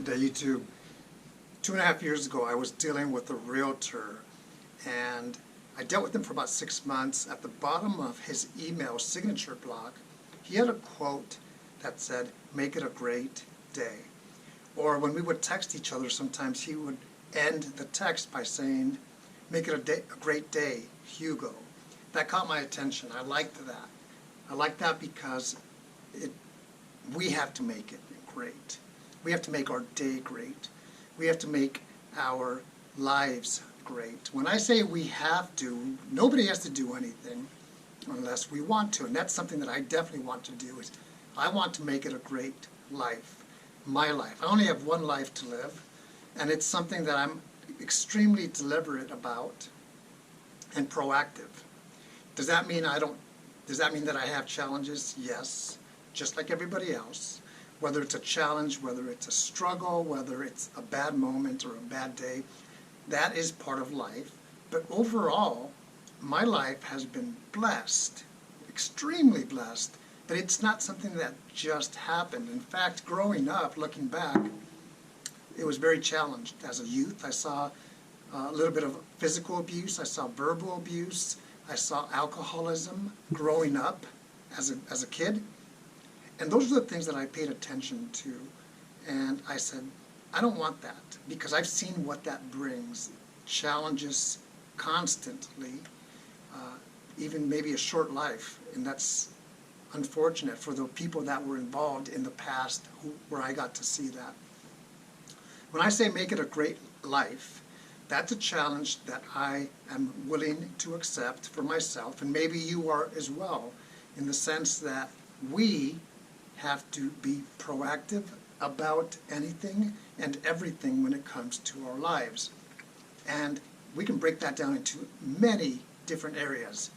Day YouTube. 2.5 years ago, I was dealing with a realtor, and I dealt with him for about 6 months. At the bottom of his email signature block, he had a quote that said, "Make it a great day." Or when we would text each other, sometimes he would end the text by saying, "Make it a great day, Hugo." That caught my attention. I liked that. I liked that because we have to make it great. We have to make our day great. We have to make our lives great. When I say we have to, nobody has to do anything unless we want to. And that's something that I definitely want to do. Is I want to make it a great life, my life. I only have one life to live, and it's something that I'm extremely deliberate about and proactive. Does that mean that I have challenges? Yes, just like everybody else. Whether it's a challenge, whether it's a struggle, whether it's a bad moment or a bad day, that is part of life. But overall, my life has been blessed, extremely blessed, but it's not something that just happened. In fact, growing up, looking back, it was very challenged. As a youth, I saw a little bit of physical abuse, I saw verbal abuse, I saw alcoholism growing up as a kid. And those are the things that I paid attention to. And I said, I don't want that, because I've seen what that brings. Challenges constantly, even maybe a short life. And that's unfortunate for the people that were involved in the past where I got to see that. When I say make it a great life, that's a challenge that I am willing to accept for myself, and maybe you are as well, in the sense that we have to be proactive about anything and everything when it comes to our lives. And we can break that down into many different areas.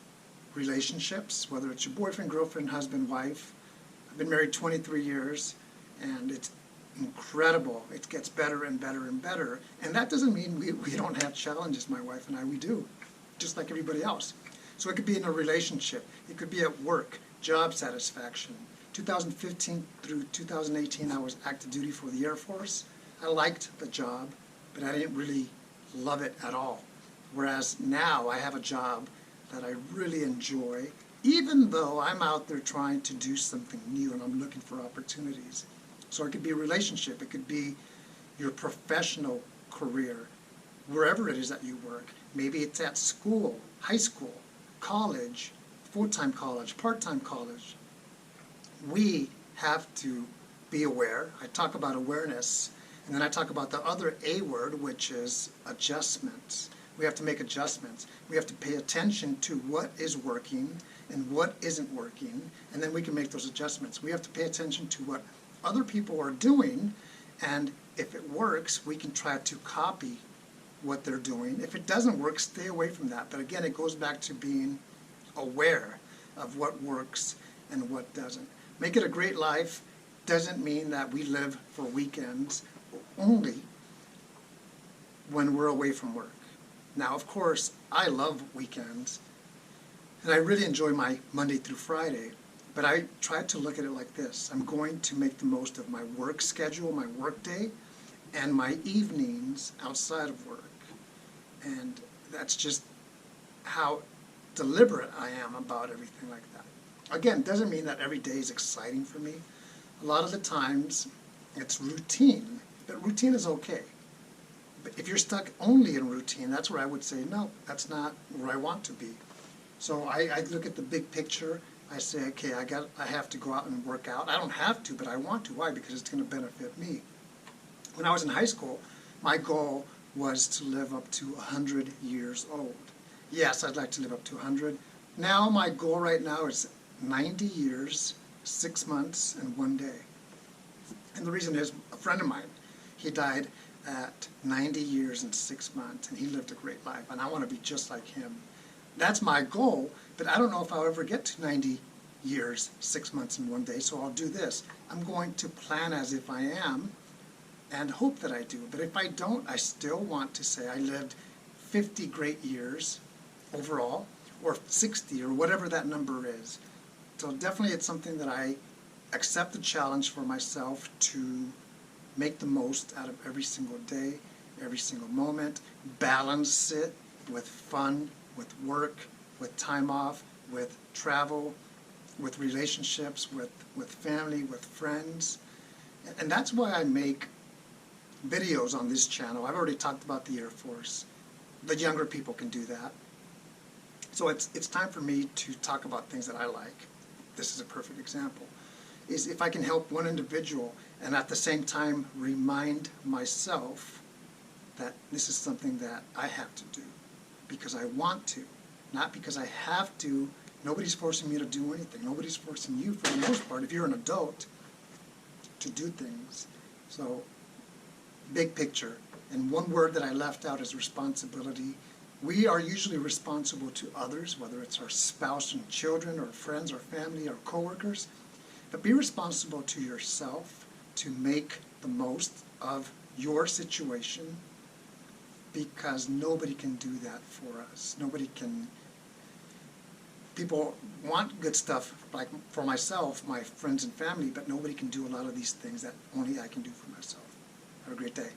Relationships, whether it's your boyfriend, girlfriend, husband, wife. I've been married 23 years, and it's incredible. It gets better and better and better. And that doesn't mean we don't have challenges, my wife and I. We do, just like everybody else. So it could be in a relationship. It could be at work, job satisfaction. 2015 through 2018, I was active duty for the Air Force. I liked the job, but I didn't really love it at all. Whereas now I have a job that I really enjoy, even though I'm out there trying to do something new and I'm looking for opportunities. So it could be a relationship, it could be your professional career, wherever it is that you work. Maybe it's at school, high school, college, full-time college, part-time college. We have to be aware. I talk about awareness, and then I talk about the other A word, which is adjustments. We have to make adjustments. We have to pay attention to what is working and what isn't working, and then we can make those adjustments. We have to pay attention to what other people are doing, and if it works, we can try to copy what they're doing. If it doesn't work, stay away from that. But again, it goes back to being aware of what works and what doesn't. Make it a great life doesn't mean that we live for weekends only when we're away from work. Now, of course, I love weekends, and I really enjoy my Monday through Friday, but I try to look at it like this. I'm going to make the most of my work schedule, my work day, and my evenings outside of work. And that's just how deliberate I am about everything like that. Again, doesn't mean that every day is exciting for me. A lot of the times it's routine, but routine is okay. But if you're stuck only in routine, that's where I would say, no, that's not where I want to be. So I look at the big picture. I say, okay, I have to go out and work out. I don't have to, but I want to. Why? Because it's going to benefit me. When I was in high school, my goal was to live up to 100 years old. Yes, I'd like to live up to 100. Now my goal right now is 90 years, 6 months, and 1 day. And the reason is, a friend of mine, he died at 90 years and 6 months, and he lived a great life, and I want to be just like him. That's my goal, but I don't know if I'll ever get to 90 years, 6 months, and 1 day, so I'll do this. I'm going to plan as if I am and hope that I do. But if I don't, I still want to say I lived 50 great years overall, or 60, or whatever that number is. So definitely it's something that I accept the challenge for myself to make the most out of every single day, every single moment, balance it with fun, with work, with time off, with travel, with relationships, with family, with friends. And that's why I make videos on this channel. I've already talked about the Air Force. The younger people can do that. So it's time for me to talk about things that I like. This is a perfect example. Is if I can help one individual and at the same time remind myself that this is something that I have to do because I want to, not because I have to. Nobody's forcing me to do anything. Nobody's forcing you, for the most part, if you're an adult, to do things. So, big picture. And one word that I left out is responsibility. We are usually responsible to others, whether it's our spouse and children or friends or family or coworkers. But be responsible to yourself to make the most of your situation, because nobody can do that for us. Nobody can. People want good stuff, like for myself, my friends and family, but nobody can do a lot of these things that only I can do for myself. Have a great day.